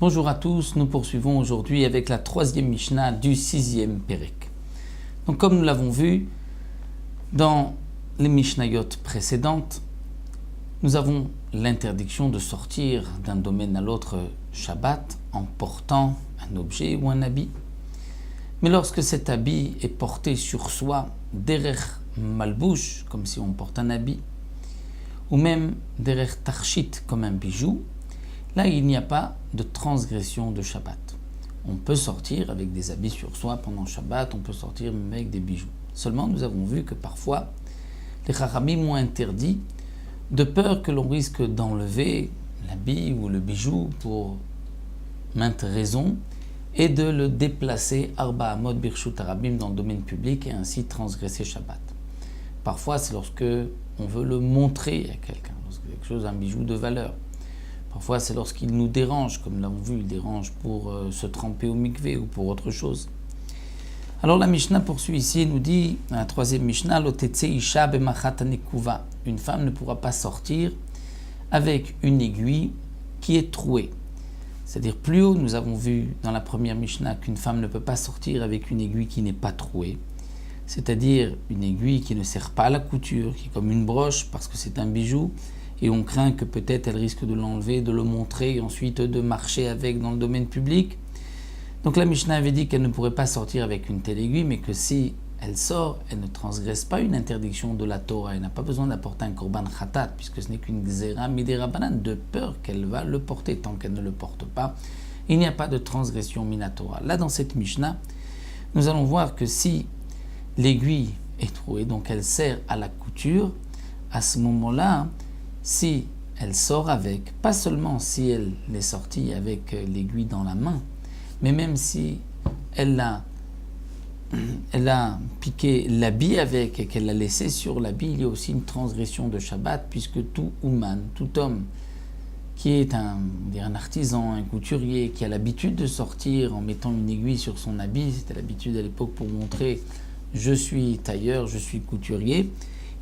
Bonjour à tous, nous poursuivons aujourd'hui avec la troisième Mishnah du sixième Pérek. Donc comme nous l'avons vu dans les Mishnayot précédentes, nous avons l'interdiction de sortir d'un domaine à l'autre Shabbat en portant un objet ou un habit. Mais lorsque cet habit est porté sur soi, derech malbouche, comme si on porte un habit, ou même derech tarshit, comme un bijou, là, il n'y a pas de transgression de Shabbat. On peut sortir avec des habits sur soi pendant Shabbat, on peut sortir même avec des bijoux. Seulement, nous avons vu que parfois, les Chachamim ont interdit, de peur que l'on risque d'enlever l'habit ou le bijou pour maintes raisons, et de le déplacer Arba Amot Birshut Arabim dans le domaine public et ainsi transgresser Shabbat. Parfois, c'est lorsque on veut le montrer à quelqu'un, lorsque quelque chose, un bijou de valeur. Parfois, c'est lorsqu'il nous dérange, comme nous l'avons vu, il dérange pour se tremper au mikvé ou pour autre chose. Alors la Mishnah poursuit ici et nous dit, dans la troisième Mishnah, Lotetse isha bemachat anekuva. Une femme ne pourra pas sortir avec une aiguille qui est trouée. C'est-à-dire plus haut, nous avons vu dans la première Mishnah qu'une femme ne peut pas sortir avec une aiguille qui n'est pas trouée. C'est-à-dire une aiguille qui ne sert pas à la couture, qui est comme une broche parce que c'est un bijou, et on craint que peut-être elle risque de l'enlever, de le montrer et ensuite de marcher avec dans le domaine public. Donc la Mishnah avait dit qu'elle ne pourrait pas sortir avec une telle aiguille, mais que si elle sort, elle ne transgresse pas une interdiction de la Torah. Elle n'a pas besoin d'apporter un korban khatat, puisque ce n'est qu'une gzera midirabanan, de peur qu'elle va le porter. Tant qu'elle ne le porte pas, il n'y a pas de transgression minatora. Là, dans cette Mishnah, nous allons voir que si l'aiguille est trouée, donc elle sert à la couture, à ce moment-là, si elle sort avec, pas seulement si elle est sortie avec l'aiguille dans la main, mais même si elle a piqué l'habit avec et qu'elle l'a laissé sur l'habit, il y a aussi une transgression de Shabbat, puisque tout ouman, tout homme qui est un artisan, un couturier, qui a l'habitude de sortir en mettant une aiguille sur son habit, c'était l'habitude à l'époque pour montrer « je suis tailleur, je suis couturier »,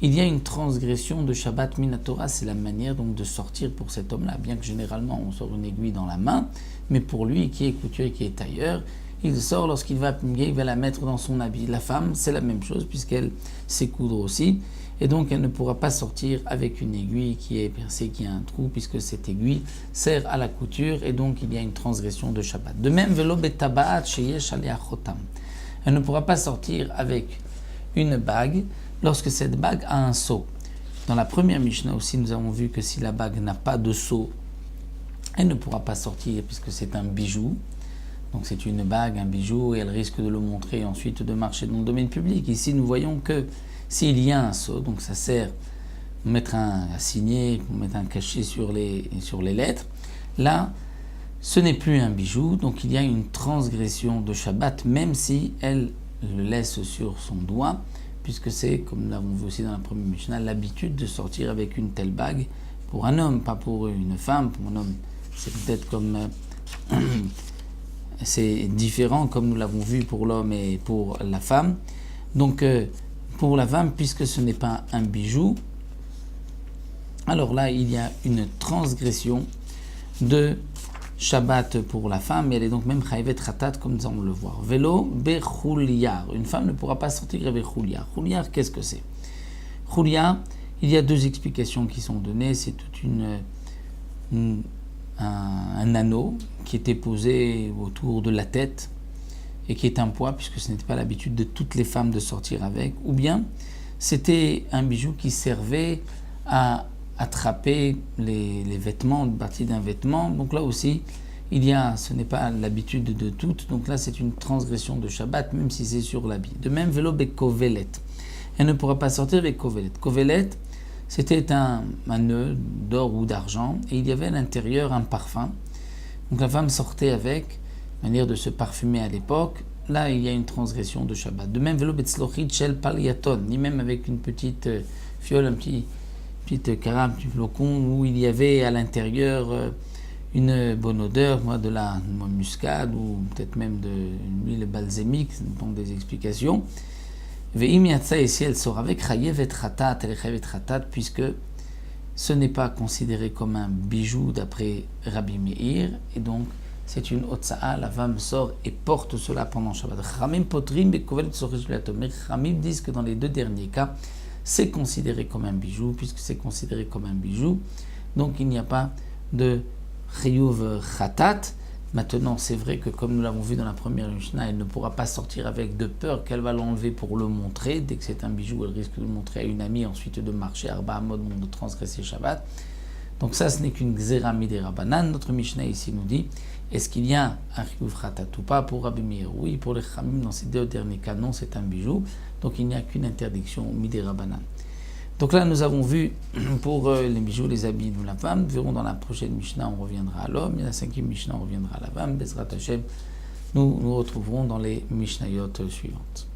il y a une transgression de Shabbat Minatora, c'est la manière donc de sortir pour cet homme-là, bien que généralement on sort une aiguille dans la main, mais pour lui qui est couturier, qui est tailleur, il sort lorsqu'il va pinguer, il va la mettre dans son habit. La femme, c'est la même chose puisqu'elle sait coudre aussi, et donc elle ne pourra pas sortir avec une aiguille qui est percée, qui a un trou, puisque cette aiguille sert à la couture, et donc il y a une transgression de Shabbat. De même, velo betabaat sheyesh alea chotam. Elle ne pourra pas sortir avec une bague, lorsque cette bague a un sceau. Dans la première Mishnah aussi, nous avons vu que si la bague n'a pas de sceau, elle ne pourra pas sortir puisque c'est un bijou. Donc c'est une bague, un bijou, et elle risque de le montrer et ensuite de marcher dans le domaine public. Ici, nous voyons que s'il y a un sceau, donc ça sert pour mettre à signer, pour mettre un cachet sur les lettres, là, ce n'est plus un bijou, donc il y a une transgression de Shabbat, même si elle le laisse sur son doigt, puisque c'est, comme nous l'avons vu aussi dans la première Mishnah, l'habitude de sortir avec une telle bague pour un homme, pas pour une femme. Pour un homme, c'est peut-être comme... c'est différent, comme nous l'avons vu pour l'homme et pour la femme. Donc, pour la femme, puisque ce n'est pas un bijou, alors là, il y a une transgression de Shabbat pour la femme, et elle est donc même chayavet khatat, comme nous allons le voir. Vélo bechuliar. Une femme ne pourra pas sortir avec chuliar. Chuliar, qu'est-ce que c'est? Chuliar, il y a deux explications qui sont données. C'est tout un anneau qui était posé autour de la tête et qui est un poids, puisque ce n'était pas l'habitude de toutes les femmes de sortir avec. Ou bien, c'était un bijou qui servait à attraper les vêtements, une partie d'un vêtement. Donc là aussi, ce n'est pas l'habitude de toutes. Donc là, c'est une transgression de Shabbat, même si c'est sur l'habit. De même, vélo bekovelet. Elle ne pourra pas sortir avec kovelet. Kovelet, c'était un nœud d'or ou d'argent, et il y avait à l'intérieur un parfum. Donc la femme sortait avec, manière de se parfumer à l'époque. Là, il y a une transgression de Shabbat. De même, vélo betzlochit shel paliaton, ni même avec une petite fiole, un petite carafe, un petit flocon, où il y avait à l'intérieur une bonne odeur, de la muscade ou peut-être même d'une huile balsamique, ça dépend des explications. Ve'im yatsa, et si elle sort avec, chayevet chatat, elle est chayevet chatat, puisque ce n'est pas considéré comme un bijou d'après Rabbi Meir, et donc c'est une otsa'a, la femme sort et porte cela pendant Shabbat. Chamim potrim bekovel tsoresh latom. Mais Chamim disent que dans les deux derniers cas, c'est considéré comme un bijou, puisque c'est considéré comme un bijou, donc il n'y a pas de chiyuv chatat. Maintenant, c'est vrai que comme nous l'avons vu dans la première Mishnah, elle ne pourra pas sortir avec de peur qu'elle va l'enlever pour le montrer. Dès que c'est un bijou, elle risque de le montrer à une amie, ensuite de marcher Arba Amot, de transgresser Shabbat. Donc ça, ce n'est qu'une Gzera Midei Rabbanan. Notre Mishnah ici nous dit, est-ce qu'il y a un chiyuv chatat ou pas pour Rabbi Meir? Oui, pour les Chamim, dans ces deux derniers cas, non, c'est un bijou. Donc il n'y a qu'une interdiction Midei Rabbanan. Donc là, nous avons vu pour les bijoux, les habits de la femme. Nous verrons dans la prochaine Mishnah, on reviendra à l'homme. Et la cinquième Mishnah, on reviendra à la femme. Bezrat Hashem, nous nous retrouverons dans les Mishnayot suivantes.